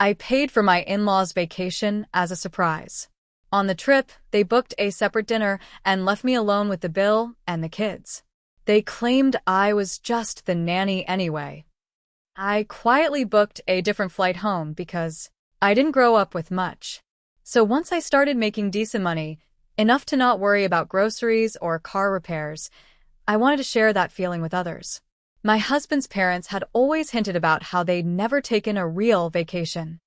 I paid for my in-laws' vacation as a surprise. On the trip, they booked a separate dinner and left me alone with the bill and the kids. They claimed I was just the nanny anyway. I quietly booked a different flight home because I didn't grow up with much. So once I started making decent money, enough to not worry about groceries or car repairs, I wanted to share that feeling with others. My husband's parents had always hinted about how they'd never taken a real vacation.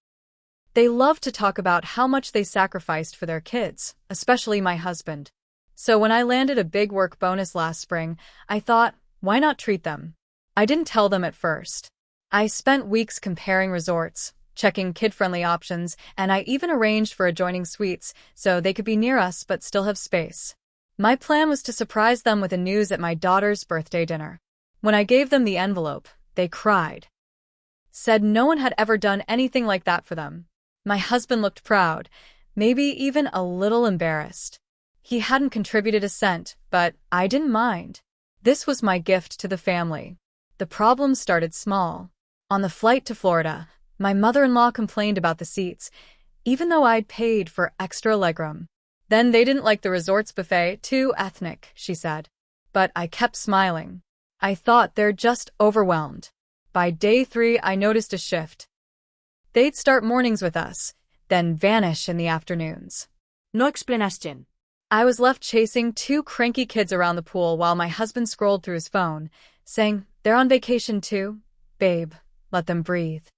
They loved to talk about how much they sacrificed for their kids, especially my husband. So when I landed a big work bonus last spring, I thought, why not treat them? I didn't tell them at first. I spent weeks comparing resorts, checking kid-friendly options, and I even arranged for adjoining suites so they could be near us but still have space. My plan was to surprise them with the news at my daughter's birthday dinner. When I gave them the envelope, they cried. Said no one had ever done anything like that for them. My husband looked proud, maybe even a little embarrassed. He hadn't contributed a cent, but I didn't mind. This was my gift to the family. The problem started small. On the flight to Florida, my mother-in-law complained about the seats, even though I'd paid for extra legroom. Then they didn't like the resort's buffet, too ethnic, she said. But I kept smiling. I thought they're just overwhelmed. By day 3, I noticed a shift. They'd start mornings with us, then vanish in the afternoons. No explanación. I was left chasing 2 cranky kids around the pool while my husband scrolled through his phone, saying, "They're on vacation too? Babe, let them breathe."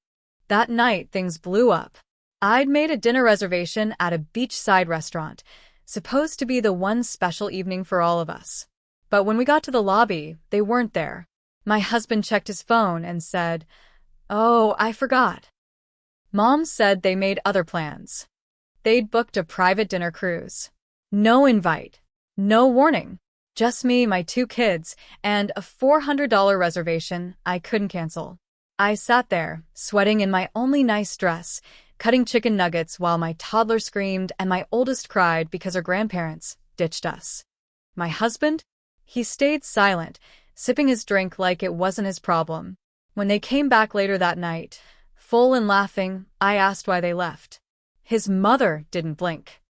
That night, things blew up. I'd made a dinner reservation at a beachside restaurant, supposed to be the one special evening for all of us. But when we got to the lobby, they weren't there. My husband checked his phone and said, "Oh, I forgot." Mom said they made other plans. They'd booked a private dinner cruise. No invite, no warning, just me, my 2 kids, and a $400 reservation I couldn't cancel. I sat there, sweating in my only nice dress, cutting chicken nuggets while my toddler screamed and my oldest cried because her grandparents ditched us. My husband? He stayed silent, sipping his drink like it wasn't his problem. When they came back later that night, full and laughing, I asked why they left. His mother didn't blink.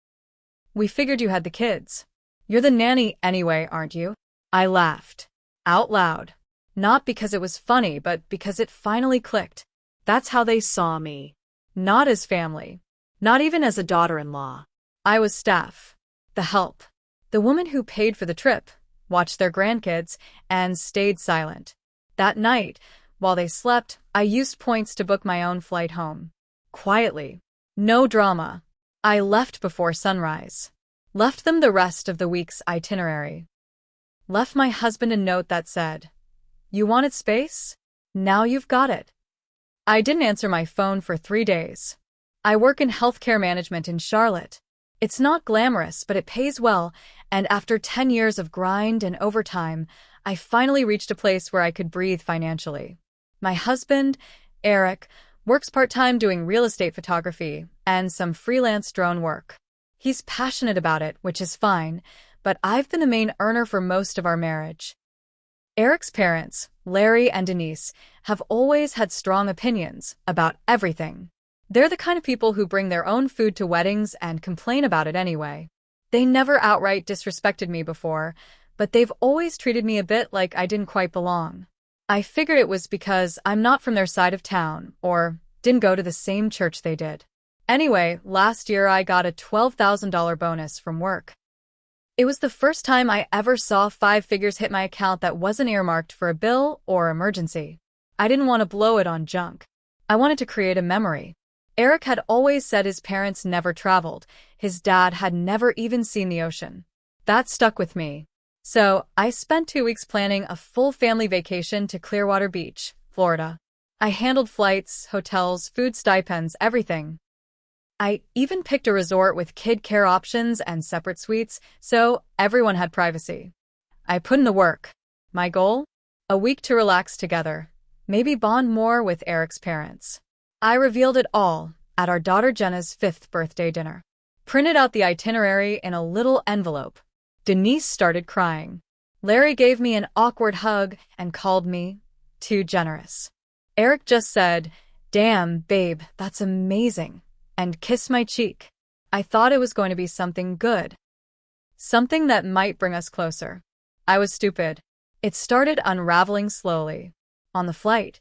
"We figured you had the kids. You're the nanny anyway, aren't you?" I laughed. Out loud. Not because it was funny, but because it finally clicked. That's how they saw me. Not as family. Not even as a daughter-in-law. I was staff. The help. The woman who paid for the trip, watched their grandkids, and stayed silent. That night, while they slept, I used points to book my own flight home. Quietly. No drama. I left before sunrise. Left them the rest of the week's itinerary. Left my husband a note that said, "You wanted space? Now you've got it." I didn't answer my phone for 3 days. I work in healthcare management in Charlotte. It's not glamorous, but it pays well, and after 10 years of grind and overtime, I finally reached a place where I could breathe financially. My husband, Eric, works part-time doing real estate photography and some freelance drone work. He's passionate about it, which is fine, but I've been the main earner for most of our marriage. Eric's parents, Larry and Denise, have always had strong opinions about everything. They're the kind of people who bring their own food to weddings and complain about it anyway. They never outright disrespected me before, but they've always treated me a bit like I didn't quite belong. I figured it was because I'm not from their side of town, or didn't go to the same church they did. Anyway, last year I got a $12,000 bonus from work. It was the first time I ever saw 5 figures hit my account that wasn't earmarked for a bill or emergency. I didn't want to blow it on junk. I wanted to create a memory. Eric had always said his parents never traveled. His dad had never even seen the ocean. That stuck with me. So I spent 2 weeks planning a full family vacation to Clearwater Beach, Florida. I handled flights, hotels, food stipends, everything. I even picked a resort with kid care options and separate suites, so everyone had privacy. I put in the work. My goal? A week to relax together, maybe bond more with Eric's parents. I revealed it all at our daughter Jenna's 5th birthday dinner. Printed out the itinerary in a little envelope. Denise started crying. Larry gave me an awkward hug and called me too generous. Eric just said, Damn, babe, that's amazing, and kissed my cheek. I thought it was going to be something good. Something that might bring us closer. I was stupid. It started unraveling slowly. On the flight,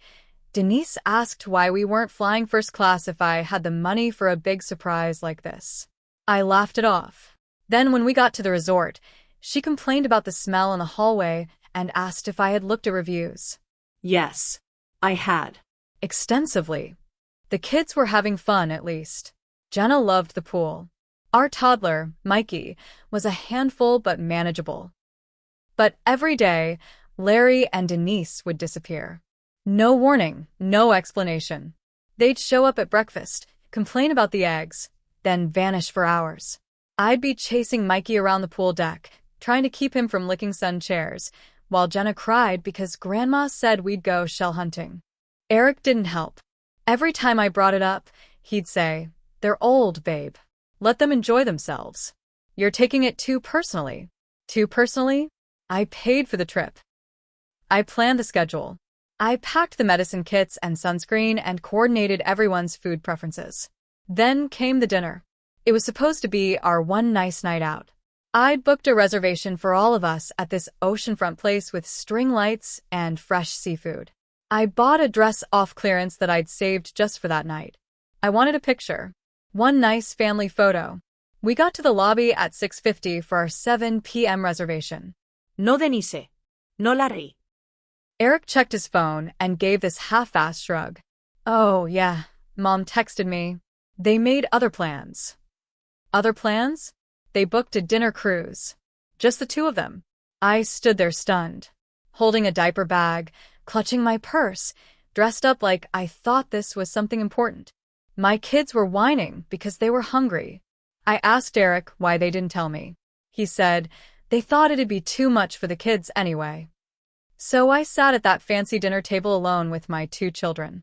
Denise asked why we weren't flying first class if I had the money for a big surprise like this. I laughed it off. Then when we got to the resort, she complained about the smell in the hallway and asked if I had looked at reviews. Yes, I had. Extensively. The kids were having fun, at least. Jenna loved the pool. Our toddler, Mikey, was a handful but manageable. But every day, Larry and Denise would disappear. No warning, no explanation. They'd show up at breakfast, complain about the eggs, then vanish for hours. I'd be chasing Mikey around the pool deck, trying to keep him from licking sun chairs, while Jenna cried because Grandma said we'd go shell hunting. Eric didn't help. Every time I brought it up, he'd say, "They're old, babe. Let them enjoy themselves. You're taking it too personally." Too personally? I paid for the trip. I planned the schedule. I packed the medicine kits and sunscreen and coordinated everyone's food preferences. Then came the dinner. It was supposed to be our one nice night out. I'd booked a reservation for all of us at this oceanfront place with string lights and fresh seafood. I bought a dress off clearance that I'd saved just for that night. I wanted a picture. One nice family photo. We got to the lobby at 6:50 for our 7 p.m. reservation. No, Denise. No, Larry. Eric checked his phone and gave this half-assed shrug. Oh, yeah, Mom texted me. They made other plans. Other plans? They booked a dinner cruise. Just the two of them. I stood there stunned, holding a diaper bag, clutching my purse, dressed up like I thought this was something important. My kids were whining because they were hungry. I asked Eric why they didn't tell me. He said they thought it'd be too much for the kids anyway. So I sat at that fancy dinner table alone with my 2 children.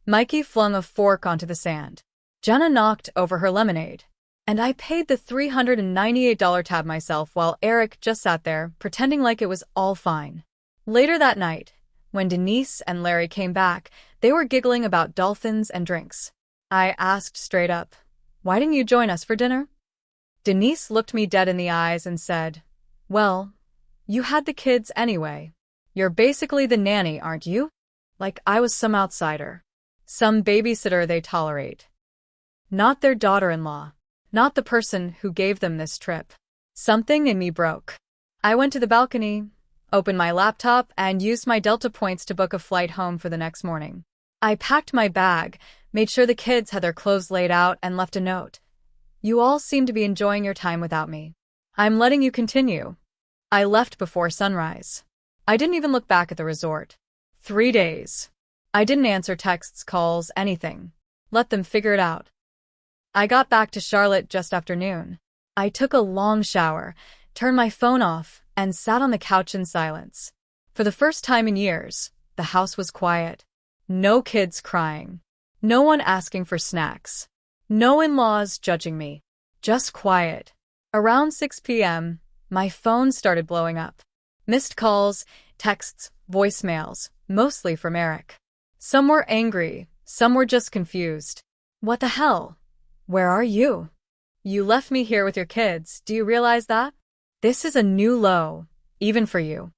Mikey flung a fork onto the sand. Jenna knocked over her lemonade. And I paid the $398 tab myself while Eric just sat there, pretending like it was all fine. Later that night, when Denise and Larry came back, they were giggling about dolphins and drinks. I asked straight up, "Why didn't you join us for dinner?" Denise looked me dead in the eyes and said, "Well, you had the kids anyway. You're basically the nanny, aren't you? Like I was some outsider. Some babysitter they tolerate. Not their daughter-in-law. Not the person who gave them this trip." Something in me broke. I went to the balcony, opened my laptop, and used my Delta points to book a flight home for the next morning. I packed my bag, made sure the kids had their clothes laid out, and left a note. "You all seem to be enjoying your time without me. I'm letting you continue." I left before sunrise. I didn't even look back at the resort. 3 days. I didn't answer texts, calls, anything. Let them figure it out. I got back to Charlotte just after noon. I took a long shower, turned my phone off, and sat on the couch in silence. For the first time in years, the house was quiet. No kids crying. No one asking for snacks. No in-laws judging me. Just quiet. Around 6 p.m., my phone started blowing up. Missed calls, texts, voicemails, mostly from Eric. Some were angry, some were just confused. "What the hell? Where are you? You left me here with your kids, do you realize that? This is a new low, even for you."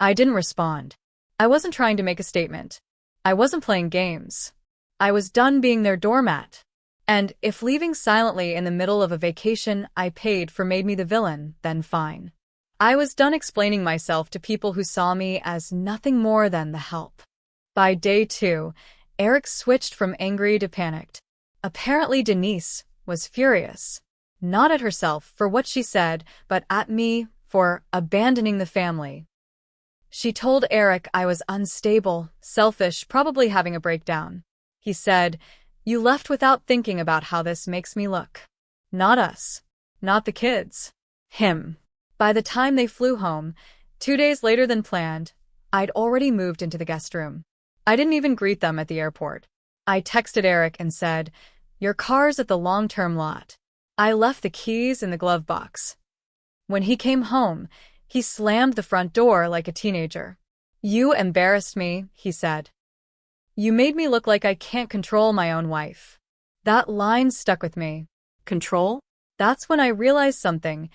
I didn't respond. I wasn't trying to make a statement. I wasn't playing games. I was done being their doormat. And if leaving silently in the middle of a vacation I paid for made me the villain, then fine. I was done explaining myself to people who saw me as nothing more than the help. By day 2, Eric switched from angry to panicked. Apparently Denise was furious. Not at herself for what she said, but at me for abandoning the family. She told Eric I was unstable, selfish, probably having a breakdown. He said, "You left without thinking about how this makes me look." Not us. Not the kids. Him. By the time they flew home, 2 days later than planned, I'd already moved into the guest room. I didn't even greet them at the airport. I texted Eric and said, "Your car's at the long-term lot." I left the keys in the glove box. When he came home, he slammed the front door like a teenager. "You embarrassed me," he said. You made me look like I can't control my own wife. That line stuck with me. Control? That's when I realized something.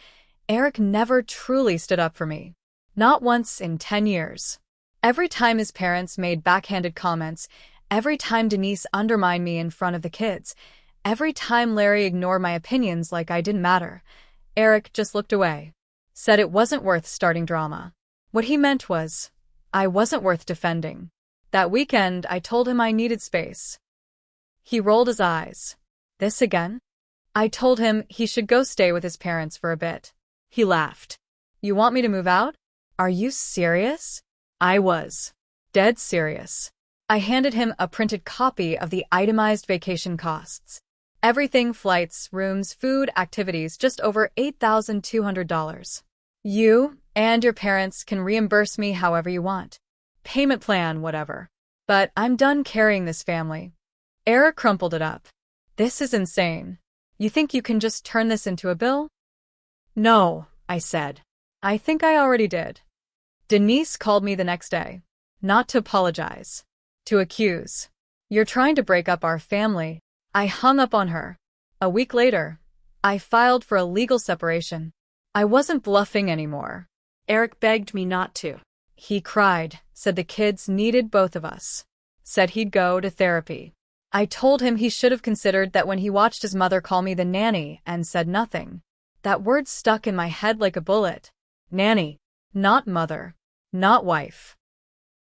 Eric never truly stood up for me. Not once in 10 years. Every time his parents made backhanded comments, every time Denise undermined me in front of the kids, every time Larry ignored my opinions like I didn't matter, Eric just looked away. Said it wasn't worth starting drama. What he meant was, I wasn't worth defending. That weekend, I told him I needed space. He rolled his eyes. This again? I told him he should go stay with his parents for a bit. He laughed. You want me to move out? Are you serious? I was. Dead serious. I handed him a printed copy of the itemized vacation costs. Everything, flights, rooms, food, activities, just over $8,200. You and your parents can reimburse me however you want. Payment plan, whatever. But I'm done carrying this family. Eric crumpled it up. This is insane. You think you can just turn this into a bill? No, I said. I think I already did. Denise called me the next day. Not to apologize. To accuse. You're trying to break up our family. I hung up on her. A week later, I filed for a legal separation. I wasn't bluffing anymore. Eric begged me not to. He cried, said the kids needed both of us. Said he'd go to therapy. I told him he should have considered that when he watched his mother call me the nanny and said nothing. That word stuck in my head like a bullet. Nanny. Not mother. Not wife.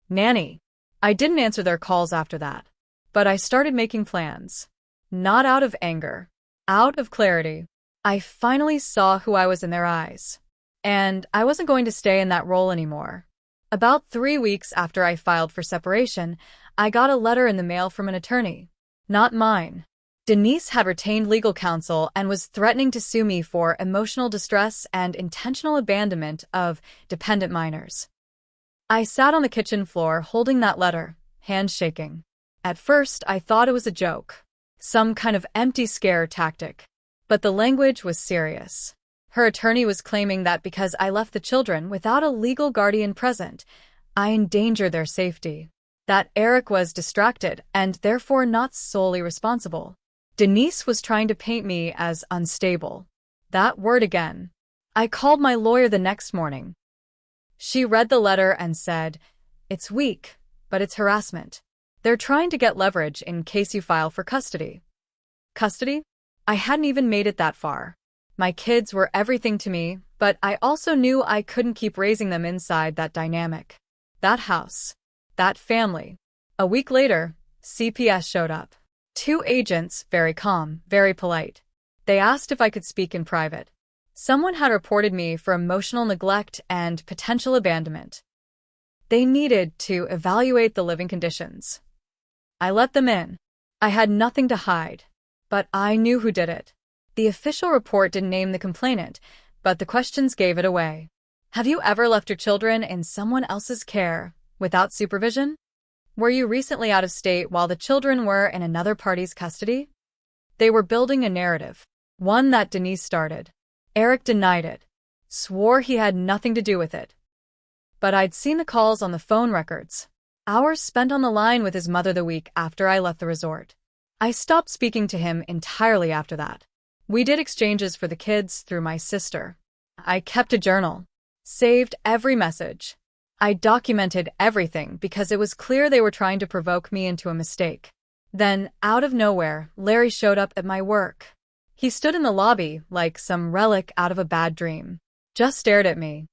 Nanny. I didn't answer their calls after that. But I started making plans. Not out of anger. Out of clarity. I finally saw who I was in their eyes. And I wasn't going to stay in that role anymore. About 3 weeks after I filed for separation, I got a letter in the mail from an attorney. Not mine. Denise had retained legal counsel and was threatening to sue me for emotional distress and intentional abandonment of dependent minors. I sat on the kitchen floor holding that letter, hands shaking. At first, I thought it was a joke. Some kind of empty scare tactic. But the language was serious. Her attorney was claiming that because I left the children without a legal guardian present, I endangered their safety. That Eric was distracted and therefore not solely responsible. Denise was trying to paint me as unstable. That word again. I called my lawyer the next morning. She read the letter and said, "It's weak, but it's harassment. They're trying to get leverage in case you file for custody." Custody? I hadn't even made it that far. My kids were everything to me, but I also knew I couldn't keep raising them inside that dynamic. That house. That family. A week later, CPS showed up. 2 agents, very calm, very polite. They asked if I could speak in private. Someone had reported me for emotional neglect and potential abandonment. They needed to evaluate the living conditions. I let them in. I had nothing to hide. But I knew who did it. The official report didn't name the complainant, but the questions gave it away. Have you ever left your children in someone else's care, without supervision? Were you recently out of state while the children were in another party's custody? They were building a narrative, one that Denise started. Eric denied it, swore he had nothing to do with it. But I'd seen the calls on the phone records, hours spent on the line with his mother the week after I left the resort. I stopped speaking to him entirely after that. We did exchanges for the kids through my sister. I kept a journal, saved every message. I documented everything because it was clear they were trying to provoke me into a mistake. Then, out of nowhere, Larry showed up at my work. He stood in the lobby like some relic out of a bad dream. Just stared at me.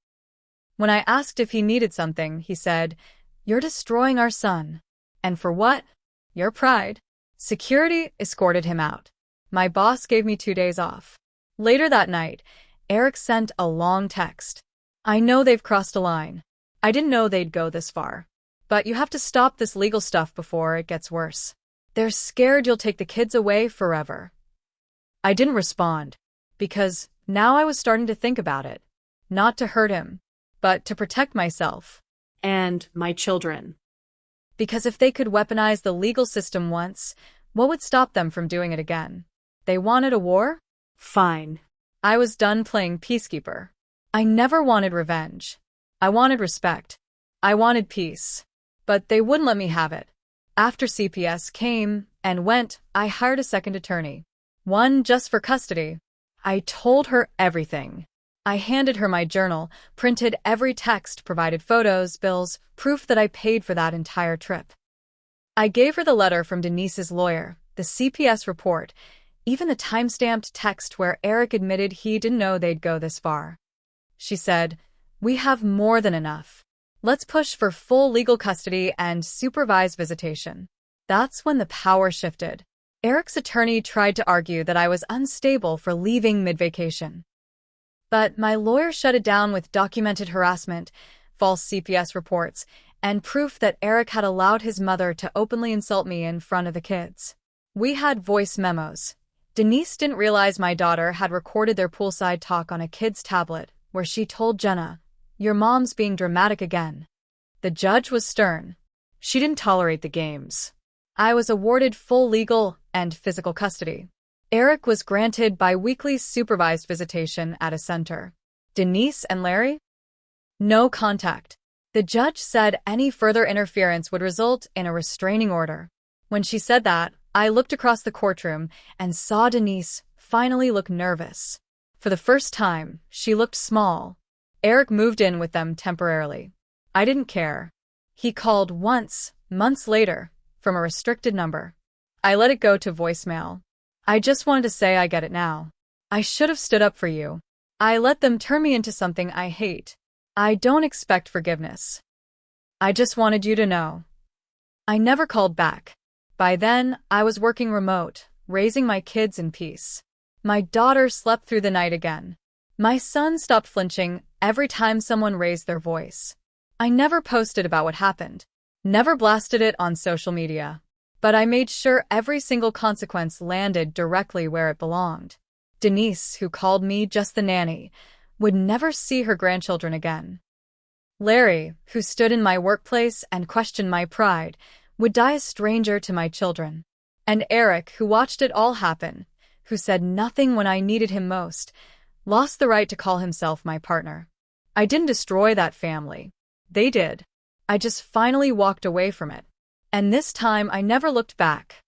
When I asked if he needed something, he said, "You're destroying our son." And for what? Your pride. Security escorted him out. My boss gave me 2 days off. Later that night, Eric sent a long text. "I know they've crossed a line. I didn't know they'd go this far. But you have to stop this legal stuff before it gets worse. They're scared you'll take the kids away forever." I didn't respond, because now I was starting to think about it. Not to hurt him, but to protect myself. And my children. Because if they could weaponize the legal system once, what would stop them from doing it again? They wanted a war? Fine. I was done playing peacekeeper. I never wanted revenge. I wanted respect. I wanted peace. But they wouldn't let me have it. After CPS came and went, I hired a second attorney. One just for custody. I told her everything. I handed her my journal, printed every text, provided photos, bills, proof that I paid for that entire trip. I gave her the letter from Denise's lawyer, the CPS report, even the time-stamped text where Eric admitted he didn't know they'd go this far. She said, "We have more than enough. Let's push for full legal custody and supervised visitation." That's when the power shifted. Eric's attorney tried to argue that I was unstable for leaving mid-vacation. But my lawyer shut it down with documented harassment, false CPS reports, and proof that Eric had allowed his mother to openly insult me in front of the kids. We had voice memos. Denise didn't realize my daughter had recorded their poolside talk on a kid's tablet, where she told Jenna, "Your mom's being dramatic again." The judge was stern. She didn't tolerate the games. I was awarded full legal and physical custody. Eric was granted bi-weekly supervised visitation at a center. Denise and Larry? No contact. The judge said any further interference would result in a restraining order. When she said that, I looked across the courtroom and saw Denise finally look nervous. For the first time, she looked small. Eric moved in with them temporarily. I didn't care. He called once, months later, from a restricted number. I let it go to voicemail. "I just wanted to say I get it now. I should have stood up for you. I let them turn me into something I hate. I don't expect forgiveness. I just wanted you to know." I never called back. By then, I was working remote, raising my kids in peace. My daughter slept through the night again. My son stopped flinching every time someone raised their voice. I never posted about what happened. Never blasted it on social media. But I made sure every single consequence landed directly where it belonged. Denise, who called me just the nanny, would never see her grandchildren again. Larry, who stood in my workplace and questioned my pride, would die a stranger to my children. And Eric, who watched it all happen, who said nothing when I needed him most, lost the right to call himself my partner. I didn't destroy that family. They did. I just finally walked away from it. And this time I never looked back.